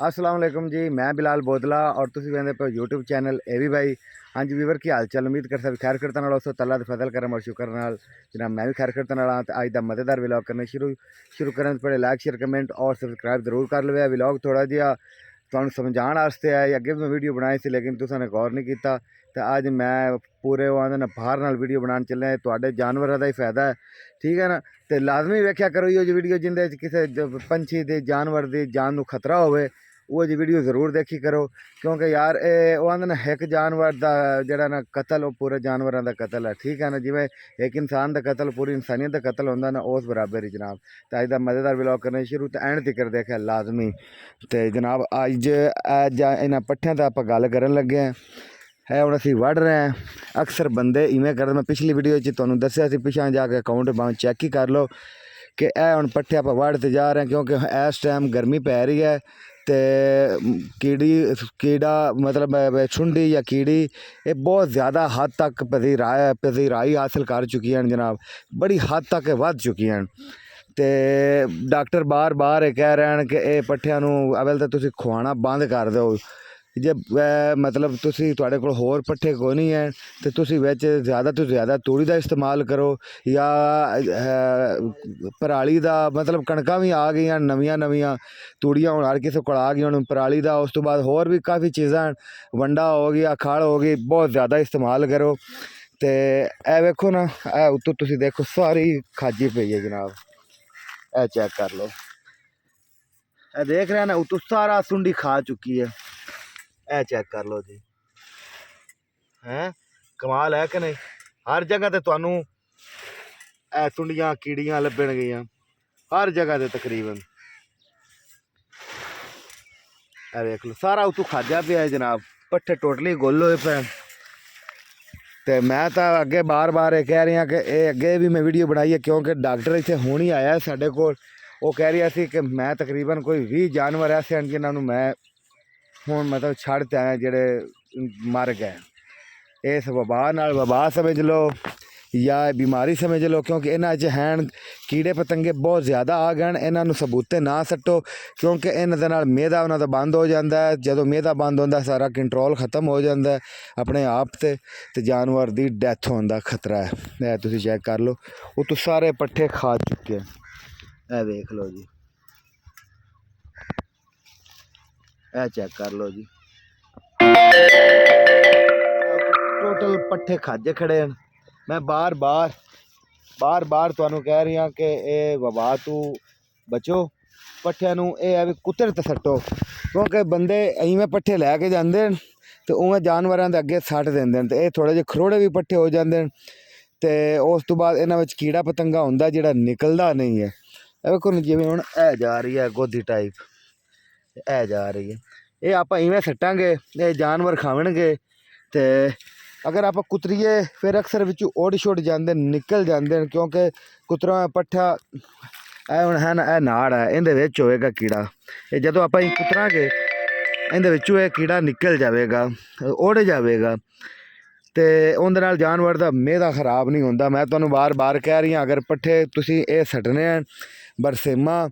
अस्सलाम वालेकुम जी। मैं बिलाल बोदला और तुसीं वेंदे पे यूट्यूब चैनल ए वी भाई। हाँ जी वीवर, की हाल चाल? उम्मीद कर सब खैर करता नाल उस तल्ला दे फजल करम और शुक्र नाल जनाब मैं भी खैर करता नाल हाँ। अज दा मज़ेदार व्लॉग करना शुरू करने से पहले लाइक शेयर कमेंट और सबसक्राइब जरूर कर लवे। व्लॉग थोड़ा जिहा तुहानूं समझाने वास्ते है। अगे भी मैं वीडियो बनाई सी लेकिन तुसां ने गौर नहीं किया। तो अज मैं पूरे आंदे ने बाहर नाल वीडियो बनाने चले। तुहाडे जानवरां दा ही फायदा है, ठीक है ना। तो लाजमी वेख्या करो इहो जी वीडियो जिंदे किसी पंछी दे जानवर की जान नूं खतरा होवे, वो जी वीडियो जरूर देखी करो। क्योंकि यार वो आंदे ना एक जानवर का जड़ा ना कतल, वो पूरे जानवरों का कतल है, ठीक है ना। जिवें एक इंसान का कतल पूरी इंसानियत का कतल होंदा ना, उस बराबर ही जनाब। तो अज दा मज़ेदार व्लॉग करने शुरू तो एंड तक देखा लाजमी। तो जनाब अज इन्हां पट्ठियां दा आपां गल करन लगे हैं है हुण असीं वढ़ रहे हैं। अक्सर बंदे इवें करदे, मैं पिछली वीडियो तुहानूं दस्सिया सी, पिछां जाके अकाउंट भावें चैक ही कर लो कि हुण पट्ठे आपां वढ़ते जा रहे हैं। क्योंकि इस टाइम गर्मी पै रही है तो कीड़ा मतलब छुंडी या कीड़ी ये बहुत ज़्यादा हद तक पजीराई हासिल कर चुकी हैं जनाब, बड़ी हद तक वध चुकी हैं। तो डॉक्टर बार बार कह रहे हैं कि ये पट्ठियां अवल तो तुसीं खुआना बंद कर दो। जे मतलब तुहाडे कोल होर पट्ठे कोई नहीं है तो तुसीं विच ज़्यादा तो ज़्यादा तूड़ी का इस्तेमाल करो या पराली का। मतलब कणकां भी आ गई नवियां नवियां तूड़ियां हुण हर किसी कोल आ गई हुण पराली का। उस तो बाद होर भी काफ़ी चीज़ां, वंडा हो गया, खड़ हो गई, बहुत ज़्यादा इस्तेमाल करो। तो ए वेखो ना, उत्तों तुसीं देखो सारी खाजी पई है जनाब, ए चेक कर लो। ए देख रहे हैं ना, उत्तों सारा सुंडी खा चुकी है। ए चेक कर लो जी, हैं कमाल है कि नहीं। हर जगह ते तुहानूं ए सुंडियां कीड़ियां लभण गईयां, हर जगह ते तकरीबन। ए देख लो सारा उत्तों खाजा पिया है जनाब, पट्ठे टोटली गुल होए पे। तो मैं तो अगे बार बार ये कह रही हाँ कि ये अगे भी मैं वीडियो बनाई है। क्योंकि डॉक्टर इतने हुण ही आया साढ़े कोल, वो कह रहा सी कि मैं तकरीबन कोई 20 जानवर ऐसे हैं जिन्होंने मैं हुण मतलब छड़ ते आया जेड़े मर गए इस वबा नाल। वबा समझ लो या बीमारी समझ लो, क्योंकि इन्हां च हैं कीड़े पतंगे बहुत ज़्यादा आ गए। इन्हों सबूते ना सट्टो क्योंकि इन्हां दे नाल मेदा उन्हां दा बंद हो जाता है। जदों मेदा बंद होंदा सारा कंट्रोल खत्म हो जाता है अपने आप ते जानवर की डैथ होने का खतरा है। तुसीं चेक कर लो, उत्तों सारे पट्ठे खा चुके हैं। ए देख लो जी, ए चेक कर लो जी, टोटल पट्ठे खाजे खड़े हैं। मैं बार बार तुहानूं कह रही हाँ कि ये वबा तू बचो। पट्ठियां नूं ये है भी कुत्ते ते सट्टो, क्योंकि बंदे इवें पट्ठे लैके जाते हैं तो उवें जानवरां दे अगे सट देंदे हैं। तो ये थोड़े जे खरोड़े भी पट्ठे हो जाते हैं। तो उस तो बाद इन्हां विच कीड़ा पतंगा हुंदा जिहड़ा निकलदा नहीं है। वेखो जिवें हुण ए जा रही है गोदी टाइप, ए जा रही है, ये आपां इवें सट्टांगे ये जानवर खावणगे। तो अगर आप कुतरीए फिर अक्सर विच उड़ छुड़ जाते निकल जाते हैं, क्योंकि कुतरा पट्ठा ए हुण है ना, ए नाड़ है इहदे विच होएगा कीड़ा। ये जदों आपां कुतरांगे इहदे विचों ये कीड़ा निकल जाएगा, उड़ जाएगा। तो उहदे नाल जानवर का मेदा खराब नहीं होंदा। मैं तुहानूं बार बार कह रही हाँ, अगर पट्ठे तुसीं ये सट्टने हैं बरसेमा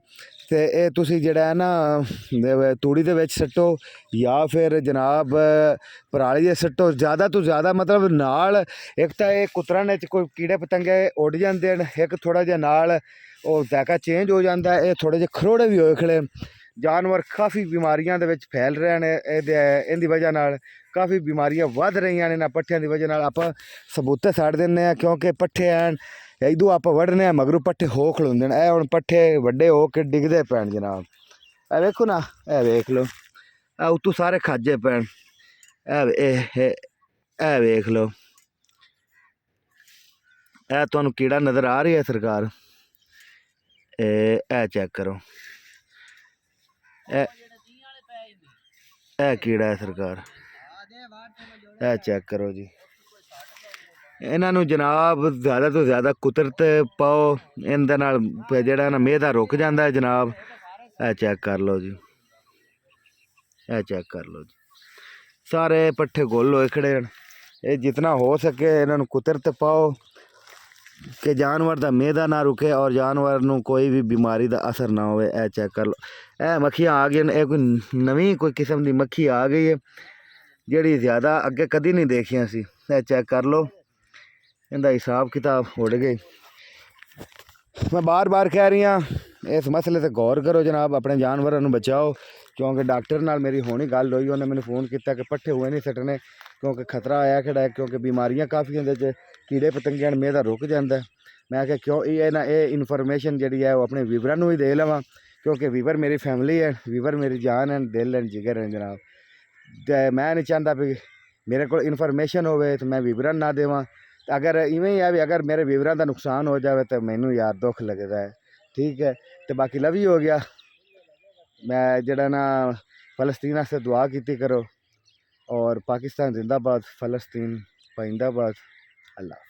तो ये तुसीं जिहड़ा है ना तूड़ी दे विच सट्टो या फिर जनाब पराली दे सट्टो। ज़्यादा तो ज़्यादा मतलब नाल एक तो ये कुतरन च कोई कीड़े पतंगे उड़ जाते हैं, एक थोड़ा जिहा नाल वो जायका चेंज हो जाता है। ये थोड़े जे खरोड़े भी होए खड़े, जानवर काफ़ी बीमारियां दे विच फैल रहे हैं। इहदी वजह नाल काफ़ी बीमारियां वध रही हैं इन्हां पट्ठियां दी वजह नाल। आपां सबूते सड़ दिंदे हैं क्योंकि पट्ठे हैं इदों आप वढ़ने मगरों पट्ठे हो खलोंदे ने। हुण पट्ठे वड्डे हो के डिगदे पैण जनाब। ए वेखो ना, ए वेख लो, उत्तों सारे खाजे पैण। ए वेख लो, ए तुहानूं कीड़ा नज़र आ रही है सरकार? ए चेक करो, ए कीड़ा है सरकार, ए चेक करो जी। इन्हों जनाब ज़्यादा तो ज़्यादा कुदरत पाओ, इनदे नाल जिहड़ा ना मेदा रुक जाता है जनाब। ए चेक कर लो जी, ए चेक कर लो जी, सारे पट्ठे गुल होए खड़े हैं। ये जितना हो सके इन्हों कुदरत पाओ कि जानवर ਦਾ ਮੇਦਾ ਨਾ ਰੁਕੇ ਔਰ ਜਾਨਵਰ ਨੂੰ ਕੋਈ ਵੀ ਬਿਮਾਰੀ ਦਾ ਅਸਰ ਨਾ ਹੋਵੇ। ਇਹ ਚੈੱਕ ਕਰ ਲਓ, ਇਹ ਮੱਖੀਆਂ ਆ ਗਈਆਂ ਨੇ। ਇਹ ਕੋਈ ਨਵੀਂ ਕੋਈ ਕਿਸਮ ਦੀ ਮੱਖੀ ਆ ਗਈ ਹੈ ਜਿਹੜੀ ਜ਼ਿਆਦਾ ਅੱਗੇ ਕਦੀ ਨਹੀਂ ਦੇਖੀਆਂ ਸੀ। ਇਹ ਚੈੱਕ ਕਰ ਲਓ, ਇਹਦਾ ਹਿਸਾਬ ਕਿਤਾਬ ਉੱਡ ਗਏ। मैं बार बार कह रही हाँ इस मसले से गौर करो जनाब, अपने जानवरों को बचाओ। क्योंकि डॉक्टर नाल मेरी होनी गल हुई, उन्हें मैंने फ़ोन किया कि पट्ठे हुए नहीं सटने क्योंकि खतरा आया खड़ा है, क्योंकि बीमारियां काफ़ी हैं, कीड़े पतंगे मेरा रुक जाता है। मैं क्या क्यों ये ना ये इन्फॉर्मेशन जी है वो अपने वीवरां ही दे लवां, क्योंकि वीवर मेरी फैमिली है, वीवर मेरी जान है, दिल है, जिगर है जनाब। तो मैं नहीं चाहता भी मेरे को इन्फॉर्मेशन हो तो मैं वीवरां ना देवां। अगर इवें ही है भी अगर मेरे वीवरां का नुकसान हो जाए तो मैनू यार दुख लगता है। ठीक है, तो बाकी लव ही हो गया। मैं जड़ा ना फ़लस्तीन से दुआ की करो, और पाकिस्तान जिंदाबाद, फ़लस्तीन पाइंदाबाद। अल्लाह।